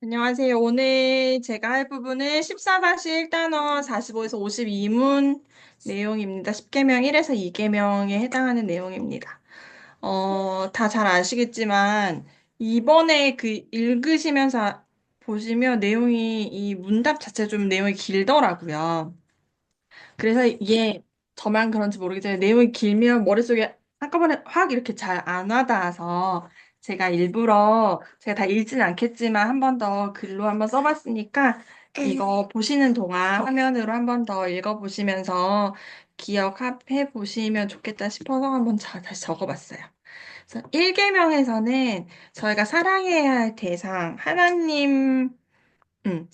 안녕하세요. 오늘 제가 할 부분은 14-1단원 45에서 52문 내용입니다. 10계명 1에서 2계명에 해당하는 내용입니다. 다 잘 아시겠지만, 이번에 그 읽으시면서 보시면 내용이, 이 문답 자체 좀 내용이 길더라고요. 그래서 이게 저만 그런지 모르겠지만 내용이 길면 머릿속에 한꺼번에 확 이렇게 잘 안 와닿아서 제가 일부러 제가 다 읽진 않겠지만 한 번 더 글로 한번 써봤으니까 이거 보시는 동안 화면으로 한 번 더 읽어보시면서 기억해 보시면 좋겠다 싶어서 한번 다시 적어봤어요. 그래서 1계명에서는 저희가 사랑해야 할 대상, 하나님,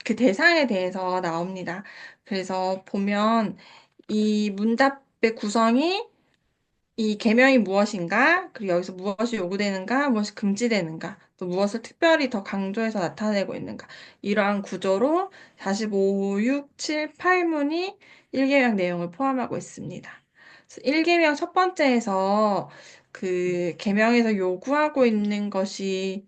그 대상에 대해서 나옵니다. 그래서 보면 이 문답의 구성이 이 계명이 무엇인가, 그리고 여기서 무엇이 요구되는가, 무엇이 금지되는가, 또 무엇을 특별히 더 강조해서 나타내고 있는가, 이러한 구조로 45, 6, 7, 8문이 1계명 내용을 포함하고 있습니다. 1계명 첫 번째에서 그 계명에서 요구하고 있는 것이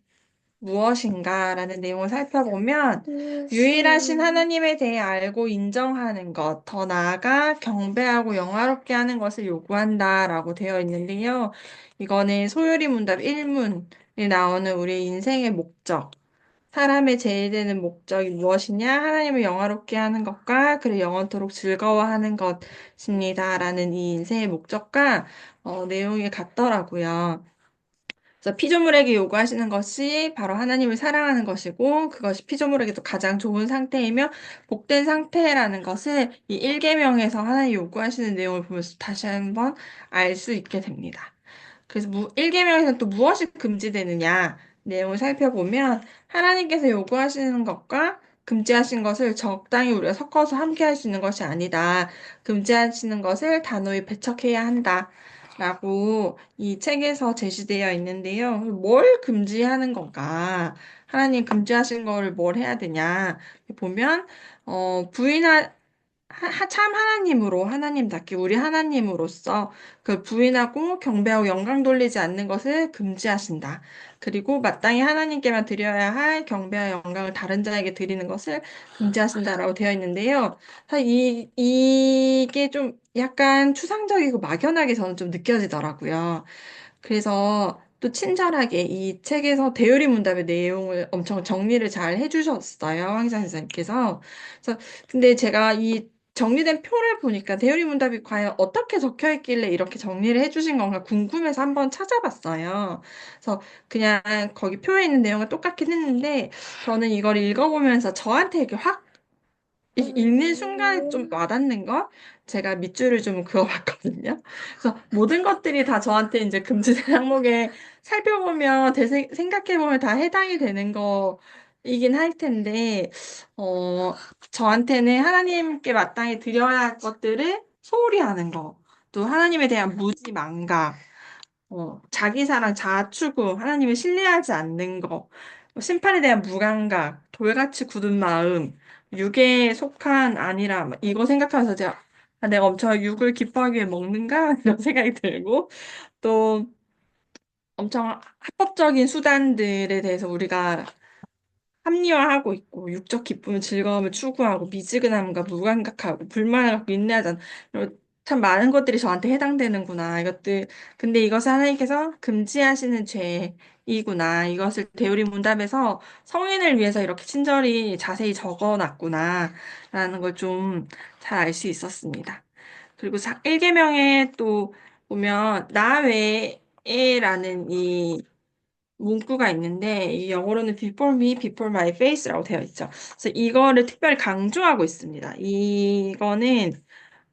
무엇인가라는 내용을 살펴보면 유일하신 하나님에 대해 알고 인정하는 것, 더 나아가 경배하고 영화롭게 하는 것을 요구한다라고 되어 있는데요. 이거는 소요리 문답 1문에 나오는 우리의 인생의 목적, 사람의 제일 되는 목적이 무엇이냐? 하나님을 영화롭게 하는 것과 그를 영원토록 즐거워하는 것입니다라는 이 인생의 목적과 내용이 같더라고요. 그래서 피조물에게 요구하시는 것이 바로 하나님을 사랑하는 것이고 그것이 피조물에게도 가장 좋은 상태이며 복된 상태라는 것을 이 1계명에서 하나님 요구하시는 내용을 보면서 다시 한번 알 수 있게 됩니다. 그래서 1계명에서는 또 무엇이 금지되느냐 내용을 살펴보면 하나님께서 요구하시는 것과 금지하신 것을 적당히 우리가 섞어서 함께 할 수 있는 것이 아니다. 금지하시는 것을 단호히 배척해야 한다. 라고 이 책에서 제시되어 있는데요. 뭘 금지하는 건가? 하나님 금지하신 거를 뭘 해야 되냐? 보면, 부인하, 참 하나님으로, 하나님답게 우리 하나님으로서 그 부인하고 경배하고 영광 돌리지 않는 것을 금지하신다. 그리고 마땅히 하나님께만 드려야 할 경배와 영광을 다른 자에게 드리는 것을 금지하신다라고 되어 있는데요. 사실 이게 좀 약간 추상적이고 막연하게 저는 좀 느껴지더라고요. 그래서 또 친절하게 이 책에서 대요리 문답의 내용을 엄청 정리를 잘 해주셨어요. 황희상 선생님께서. 그래서 근데 제가 이 정리된 표를 보니까 대요리 문답이 과연 어떻게 적혀 있길래 이렇게 정리를 해주신 건가 궁금해서 한번 찾아봤어요. 그래서 그냥 거기 표에 있는 내용을 똑같긴 했는데 저는 이걸 읽어보면서 저한테 이렇게 확 읽는 순간에 좀 와닿는 거? 제가 밑줄을 좀 그어봤거든요. 그래서 모든 것들이 다 저한테 이제 금지된 항목에 살펴보면, 생각해보면 다 해당이 되는 거이긴 할 텐데, 어, 저한테는 하나님께 마땅히 드려야 할 것들을 소홀히 하는 거, 또 하나님에 대한 무지망각, 자기 사랑, 자아 추구, 하나님을 신뢰하지 않는 거, 심판에 대한 무감각, 돌같이 굳은 마음, 육에 속한 아니라, 이거 생각하면서 제가, 아, 내가 엄청 육을 기뻐하기 위해 먹는가? 이런 생각이 들고, 또 엄청 합법적인 수단들에 대해서 우리가 합리화하고 있고 육적 기쁨을 즐거움을 추구하고 미지근함과 무감각하고 불만을 갖고 인내하지 않 이런 참 많은 것들이 저한테 해당되는구나 이것들 근데 이것을 하나님께서 금지하시는 죄이구나 이것을 대우리 문답에서 성인을 위해서 이렇게 친절히 자세히 적어놨구나 라는 걸 좀 잘 알 수 있었습니다. 그리고 1계명에 또 보면 나 외에라는 이 문구가 있는데 이 영어로는 before me, before my face라고 되어 있죠. 그래서 이거를 특별히 강조하고 있습니다. 이거는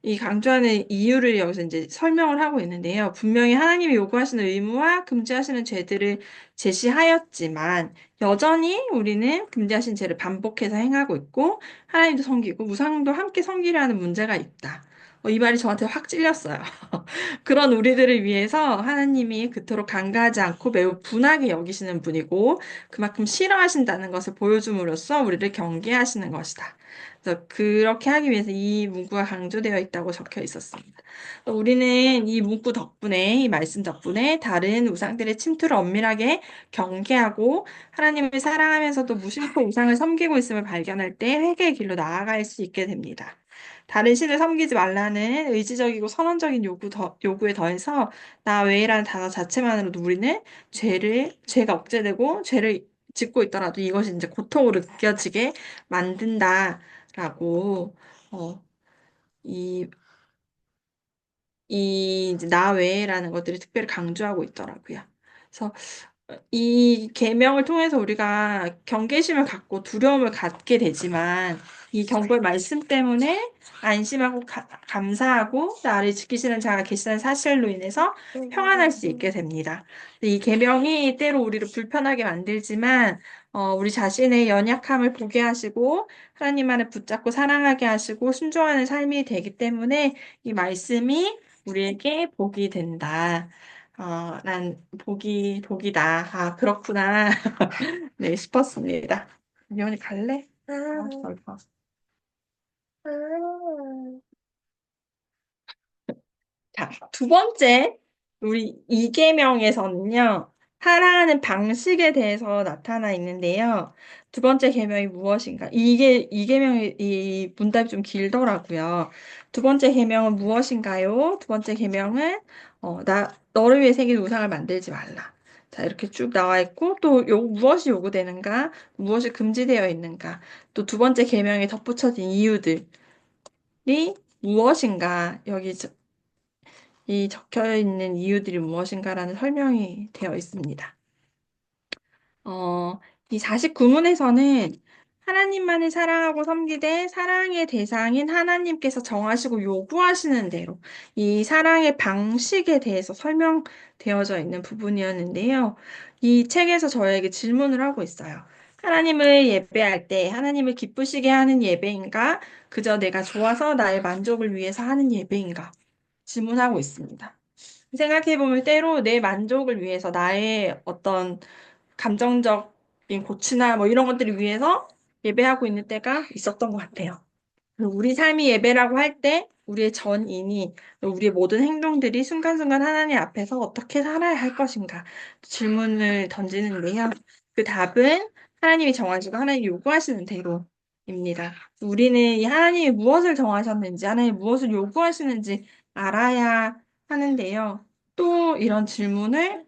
이 강조하는 이유를 여기서 이제 설명을 하고 있는데요. 분명히 하나님이 요구하시는 의무와 금지하시는 죄들을 제시하였지만 여전히 우리는 금지하신 죄를 반복해서 행하고 있고 하나님도 섬기고 우상도 함께 섬기려 하는 문제가 있다. 이 말이 저한테 확 찔렸어요. 그런 우리들을 위해서 하나님이 그토록 간과하지 않고 매우 분하게 여기시는 분이고 그만큼 싫어하신다는 것을 보여줌으로써 우리를 경계하시는 것이다. 그래서 그렇게 하기 위해서 이 문구가 강조되어 있다고 적혀 있었습니다. 우리는 이 문구 덕분에, 이 말씀 덕분에 다른 우상들의 침투를 엄밀하게 경계하고 하나님을 사랑하면서도 무심코 우상을 섬기고 있음을 발견할 때 회개의 길로 나아갈 수 있게 됩니다. 다른 신을 섬기지 말라는 의지적이고 선언적인 요구에 더해서 나 외에라는 단어 자체만으로도 우리는 죄가 억제되고 죄를 짓고 있더라도 이것이 이제 고통으로 느껴지게 만든다라고, 어, 이, 이 이제 나 외에라는 것들을 특별히 강조하고 있더라고요. 그래서 이 계명을 통해서 우리가 경계심을 갖고 두려움을 갖게 되지만 이 경고의 말씀 때문에 안심하고 감사하고 나를 지키시는 자가 계시다는 사실로 인해서 평안할 수 있게 됩니다. 이 계명이 때로 우리를 불편하게 만들지만 우리 자신의 연약함을 보게 하시고 하나님 안에 붙잡고 사랑하게 하시고 순종하는 삶이 되기 때문에 이 말씀이 우리에게 복이 된다. 난 복이다. 아, 그렇구나. 네, 싶었습니다. 미연이 갈래? 넓어. 자, 두 번째, 우리 이계명에서는요, 사랑하는 방식에 대해서 나타나 있는데요. 두 번째 계명이 무엇인가? 이계명이, 이 문답이 좀 길더라고요. 두 번째 계명은 무엇인가요? 두 번째 계명은, 너를 위해 새긴 우상을 만들지 말라. 자, 이렇게 쭉 나와 있고, 또 무엇이 요구되는가? 무엇이 금지되어 있는가? 또 두 번째 계명에 덧붙여진 이유들이 무엇인가? 이 적혀 있는 이유들이 무엇인가라는 설명이 되어 있습니다. 어, 이 49문에서는 하나님만을 사랑하고 섬기되 사랑의 대상인 하나님께서 정하시고 요구하시는 대로 이 사랑의 방식에 대해서 설명되어져 있는 부분이었는데요. 이 책에서 저에게 질문을 하고 있어요. 하나님을 예배할 때 하나님을 기쁘시게 하는 예배인가? 그저 내가 좋아서 나의 만족을 위해서 하는 예배인가? 질문하고 있습니다. 생각해보면 때로 내 만족을 위해서 나의 어떤 감정적인 고취나 뭐 이런 것들을 위해서 예배하고 있는 때가 있었던 것 같아요. 그리고 우리 삶이 예배라고 할 때 우리의 전인이 우리의 모든 행동들이 순간순간 하나님 앞에서 어떻게 살아야 할 것인가 질문을 던지는데요. 그 답은 하나님이 정하시고 하나님이 요구하시는 대로입니다. 우리는 이 하나님이 무엇을 정하셨는지 하나님이 무엇을 요구하시는지 알아야 하는데요. 또 이런 질문을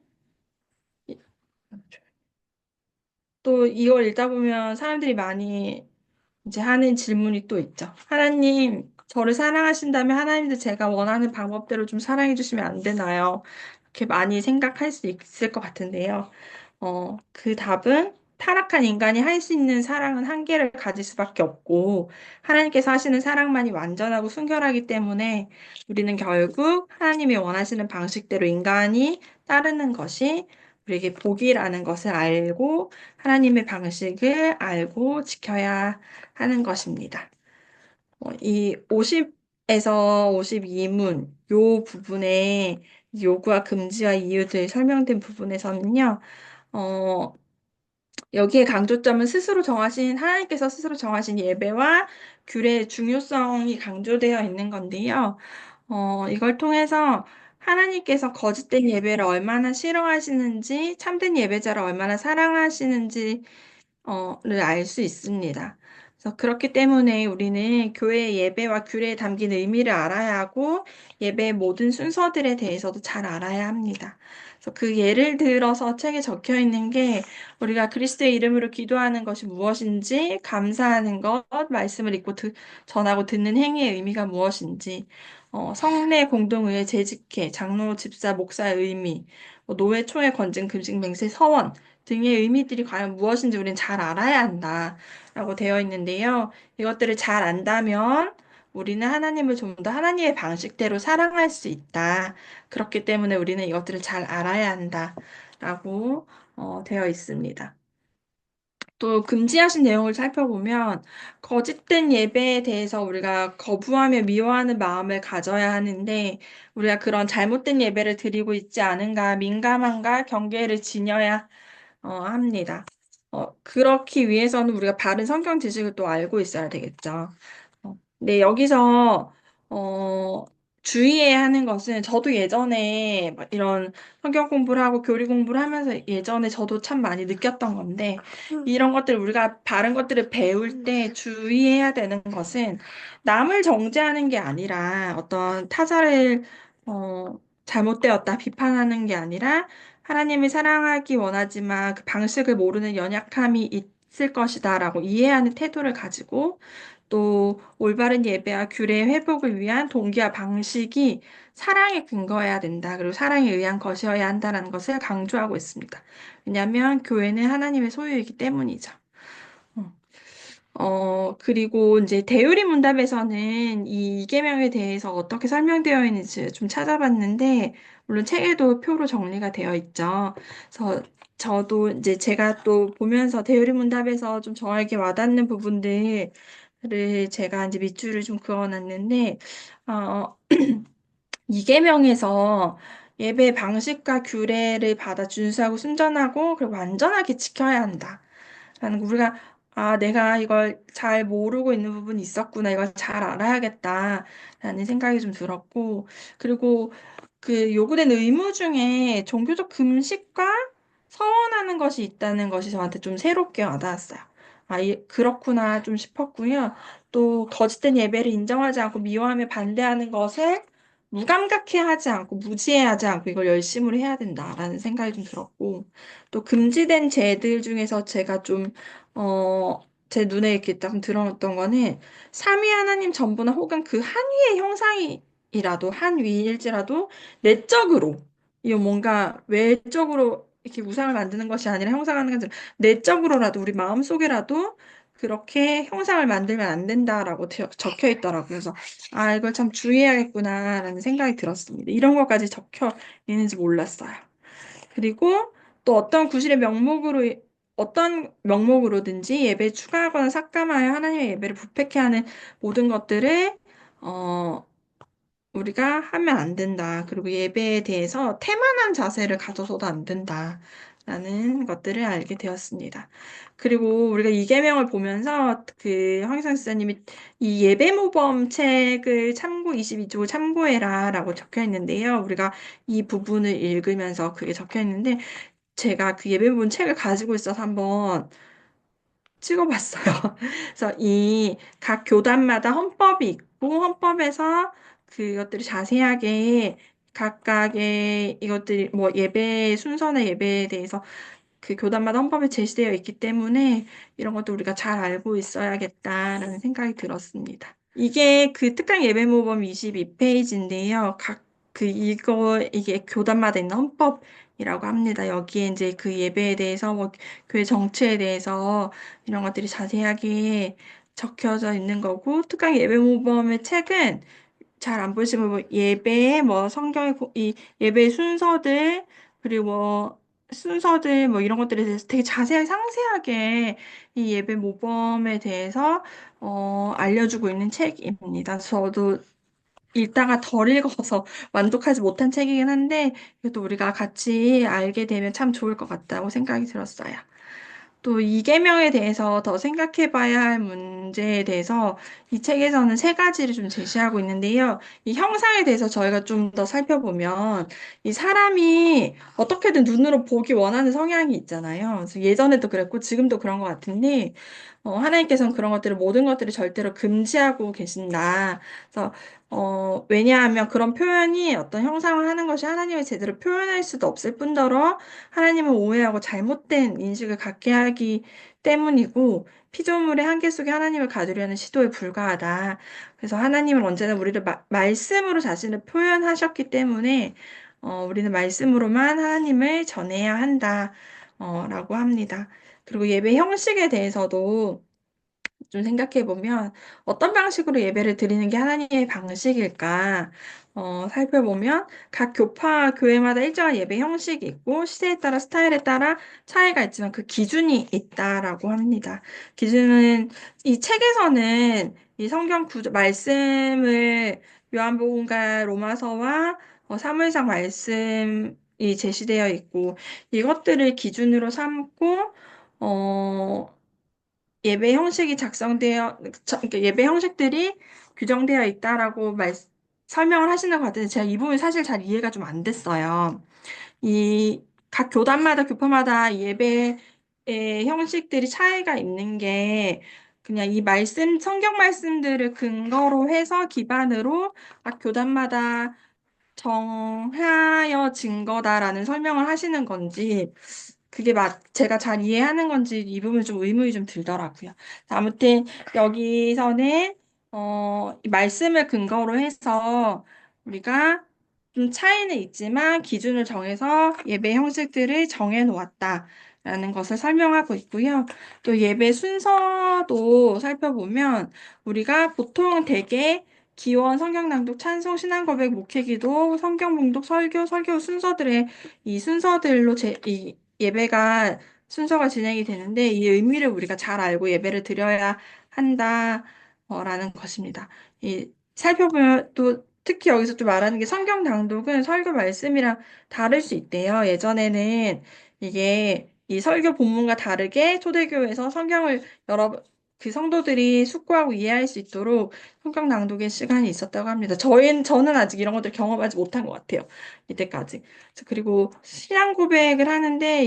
또 이걸 읽다 보면 사람들이 많이 이제 하는 질문이 또 있죠. 하나님, 저를 사랑하신다면 하나님도 제가 원하는 방법대로 좀 사랑해 주시면 안 되나요? 이렇게 많이 생각할 수 있을 것 같은데요. 그 답은 타락한 인간이 할 수 있는 사랑은 한계를 가질 수밖에 없고, 하나님께서 하시는 사랑만이 완전하고 순결하기 때문에 우리는 결국 하나님이 원하시는 방식대로 인간이 따르는 것이 우리에게 복이라는 것을 알고, 하나님의 방식을 알고 지켜야 하는 것입니다. 이 50에서 52문, 요 부분에 요구와 금지와 이유들 설명된 부분에서는요, 어, 여기에 강조점은 하나님께서 스스로 정하신 예배와 규례의 중요성이 강조되어 있는 건데요. 이걸 통해서 하나님께서 거짓된 예배를 얼마나 싫어하시는지, 참된 예배자를 얼마나 사랑하시는지, 를 알 수 있습니다. 그래서 그렇기 때문에 우리는 교회의 예배와 규례에 담긴 의미를 알아야 하고 예배의 모든 순서들에 대해서도 잘 알아야 합니다. 그래서 그 예를 들어서 책에 적혀 있는 게 우리가 그리스도의 이름으로 기도하는 것이 무엇인지, 감사하는 것, 말씀을 읽고 전하고 듣는 행위의 의미가 무엇인지, 성례 공동의회 재직회, 장로, 집사, 목사의 의미, 노회, 총회, 건증, 금식, 맹세, 서원 등의 의미들이 과연 무엇인지 우리는 잘 알아야 한다라고 되어 있는데요. 이것들을 잘 안다면 우리는 하나님을 좀 더 하나님의 방식대로 사랑할 수 있다. 그렇기 때문에 우리는 이것들을 잘 알아야 한다라고 되어 있습니다. 또 금지하신 내용을 살펴보면 거짓된 예배에 대해서 우리가 거부하며 미워하는 마음을 가져야 하는데 우리가 그런 잘못된 예배를 드리고 있지 않은가 민감한가 경계를 지녀야 합니다. 그렇기 위해서는 우리가 바른 성경 지식을 또 알고 있어야 되겠죠. 네, 여기서, 어, 주의해야 하는 것은 저도 예전에 막 이런 성경 공부를 하고 교리 공부를 하면서 예전에 저도 참 많이 느꼈던 건데, 이런 것들 우리가 바른 것들을 배울 때 주의해야 되는 것은 남을 정죄하는 게 아니라 어떤 타자를, 어, 잘못되었다 비판하는 게 아니라 하나님을 사랑하기 원하지만 그 방식을 모르는 연약함이 있을 것이다라고 이해하는 태도를 가지고 또 올바른 예배와 규례의 회복을 위한 동기와 방식이 사랑에 근거해야 된다. 그리고 사랑에 의한 것이어야 한다는 것을 강조하고 있습니다. 왜냐하면 교회는 하나님의 소유이기 때문이죠. 어. 그리고 이제 대유리 문답에서는 이 이계명에 대해서 어떻게 설명되어 있는지 좀 찾아봤는데, 물론 책에도 표로 정리가 되어 있죠. 그래서 저도 이제 제가 또 보면서 대유리 문답에서 좀 저에게 와닿는 부분들을 제가 이제 밑줄을 좀 그어놨는데, 어, 이계명에서 예배 방식과 규례를 받아 준수하고 순전하고 그리고 완전하게 지켜야 한다. 라는 거 우리가 내가 이걸 잘 모르고 있는 부분이 있었구나. 이걸 잘 알아야겠다. 라는 생각이 좀 들었고 그리고 그 요구된 의무 중에 종교적 금식과 서원하는 것이 있다는 것이 저한테 좀 새롭게 와닿았어요. 그렇구나 좀 싶었고요. 또 거짓된 예배를 인정하지 않고 미워하며 반대하는 것을 무감각해 하지 않고 무지해하지 않고 이걸 열심으로 해야 된다라는 생각이 좀 들었고 또 금지된 죄들 중에서 제가 좀 제 눈에 이렇게 딱 들어왔던 거는 삼위 하나님 전부나 혹은 그 한 위의 형상이라도 한 위일지라도 내적으로 이거 뭔가 외적으로 이렇게 우상을 만드는 것이 아니라 형상하는 게 아니라 내적으로라도 우리 마음속에라도 그렇게 형상을 만들면 안 된다라고 적혀 있더라고요. 그래서 이걸 참 주의해야겠구나라는 생각이 들었습니다. 이런 것까지 적혀 있는지 몰랐어요. 그리고 또 어떤 명목으로든지 예배에 추가하거나 삭감하여 하나님의 예배를 부패케 하는 모든 것들을 어, 우리가 하면 안 된다. 그리고 예배에 대해서 태만한 자세를 가져서도 안 된다. 라는 것들을 알게 되었습니다. 그리고 우리가 이 계명을 보면서 그 황희상 지사님이 이 예배 모범 책을 참고 22조 참고해라 라고 적혀 있는데요. 우리가 이 부분을 읽으면서 그게 적혀 있는데 제가 그 예배 모범 책을 가지고 있어서 한번 찍어봤어요. 그래서 이 각 교단마다 헌법이 있고 헌법에서 그것들이 자세하게 각각의 이것들이 뭐 예배 순서나 예배에 대해서 그 교단마다 헌법에 제시되어 있기 때문에 이런 것도 우리가 잘 알고 있어야겠다라는 생각이 들었습니다. 이게 그 특강 예배 모범 22페이지인데요. 이게 교단마다 있는 헌법이라고 합니다. 여기에 이제 그 예배에 대해서 뭐 교회 정치에 대해서 이런 것들이 자세하게 적혀져 있는 거고 특강 예배 모범의 책은 잘 안 보시면 뭐 예배 뭐 이 예배 순서들 그리고 순서들 뭐 이런 것들에 대해서 되게 자세하게 상세하게 이 예배 모범에 대해서 알려주고 있는 책입니다. 저도 읽다가 덜 읽어서 만족하지 못한 책이긴 한데 이것도 우리가 같이 알게 되면 참 좋을 것 같다고 생각이 들었어요. 또 이계명에 대해서 더 생각해 봐야 할 문제에 대해서 이 책에서는 세 가지를 좀 제시하고 있는데요. 이 형상에 대해서 저희가 좀 더 살펴보면 이 사람이 어떻게든 눈으로 보기 원하는 성향이 있잖아요. 그래서 예전에도 그랬고 지금도 그런 것 같은데 하나님께서는 그런 것들을 모든 것들을 절대로 금지하고 계신다. 그래서 왜냐하면 그런 표현이 어떤 형상을 하는 것이 하나님을 제대로 표현할 수도 없을 뿐더러 하나님을 오해하고 잘못된 인식을 갖게 하기 때문이고 피조물의 한계 속에 하나님을 가두려는 시도에 불과하다. 그래서 하나님은 언제나 우리를 말씀으로 자신을 표현하셨기 때문에 우리는 말씀으로만 하나님을 전해야 한다. 라고 합니다. 그리고 예배 형식에 대해서도 좀 생각해 보면 어떤 방식으로 예배를 드리는 게 하나님의 방식일까? 살펴보면 각 교파, 교회마다 일정한 예배 형식이 있고 시대에 따라 스타일에 따라 차이가 있지만 그 기준이 있다라고 합니다. 기준은 이 책에서는 이 성경 구절 말씀을 요한복음과 로마서와 사무엘상 말씀이 제시되어 있고 이것들을 기준으로 삼고 어, 예배 형식이 그러니까 예배 형식들이 규정되어 있다라고 설명을 하시는 것 같은데 제가 이 부분이 사실 잘 이해가 좀 안 됐어요. 이 각 교단마다 교파마다 예배의 형식들이 차이가 있는 게 그냥 이 성경 말씀들을 근거로 해서 기반으로 각 교단마다 정하여진 거다라는 설명을 하시는 건지 그게 제가 잘 이해하는 건지 이 부분 좀 의문이 좀 들더라고요. 아무튼 여기서는 이 말씀을 근거로 해서 우리가 좀 차이는 있지만 기준을 정해서 예배 형식들을 정해 놓았다라는 것을 설명하고 있고요. 또 예배 순서도 살펴보면 우리가 보통 대개 기원, 성경 낭독, 찬송, 신앙 고백, 목회기도, 성경 봉독, 설교 순서들의 이 순서들로 이 예배가 순서가 진행이 되는데 이 의미를 우리가 잘 알고 예배를 드려야 한다라는 것입니다. 살펴보면 또 특히 여기서 또 말하는 게 성경 낭독은 설교 말씀이랑 다를 수 있대요. 예전에는 이게 이 설교 본문과 다르게 초대교회에서 성경을 여러 그 성도들이 숙고하고 이해할 수 있도록 성경 낭독의 시간이 있었다고 합니다. 저는 아직 이런 것들 경험하지 못한 것 같아요. 이때까지. 그리고 신앙 고백을 하는데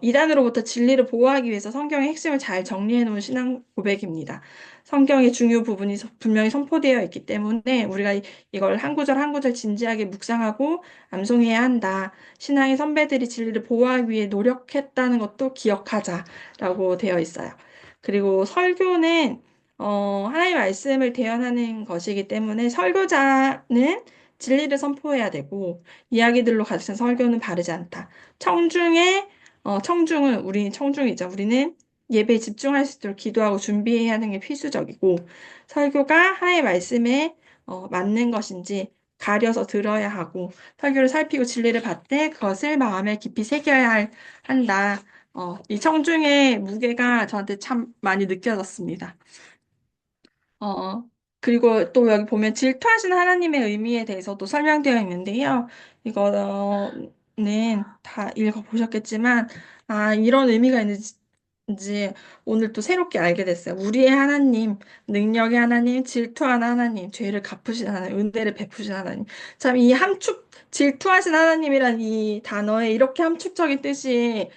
이단으로부터 진리를 보호하기 위해서 성경의 핵심을 잘 정리해 놓은 신앙 고백입니다. 성경의 중요 부분이 분명히 선포되어 있기 때문에 우리가 이걸 한 구절 한 구절 진지하게 묵상하고 암송해야 한다. 신앙의 선배들이 진리를 보호하기 위해 노력했다는 것도 기억하자라고 되어 있어요. 그리고 설교는 하나님의 말씀을 대언하는 것이기 때문에 설교자는 진리를 선포해야 되고 이야기들로 가득 찬 설교는 바르지 않다. 청중의 우리 청중이죠. 우리는 예배에 집중할 수 있도록 기도하고 준비해야 하는 게 필수적이고, 설교가 하나님의 말씀에 맞는 것인지 가려서 들어야 하고, 설교를 살피고 진리를 받되 그것을 마음에 깊이 한다. 이 청중의 무게가 저한테 참 많이 느껴졌습니다. 어, 그리고 또 여기 보면 질투하시는 하나님의 의미에 대해서도 설명되어 있는데요. 이거는 다 읽어보셨겠지만, 이런 의미가 있는지 오늘 또 새롭게 알게 됐어요. 우리의 하나님, 능력의 하나님, 질투하는 하나님, 죄를 갚으신 하나님, 은혜를 베푸신 하나님. 참 이 질투하신 하나님이란 이 단어에 이렇게 함축적인 뜻이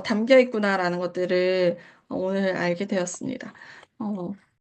담겨 있구나라는 것들을 오늘 알게 되었습니다.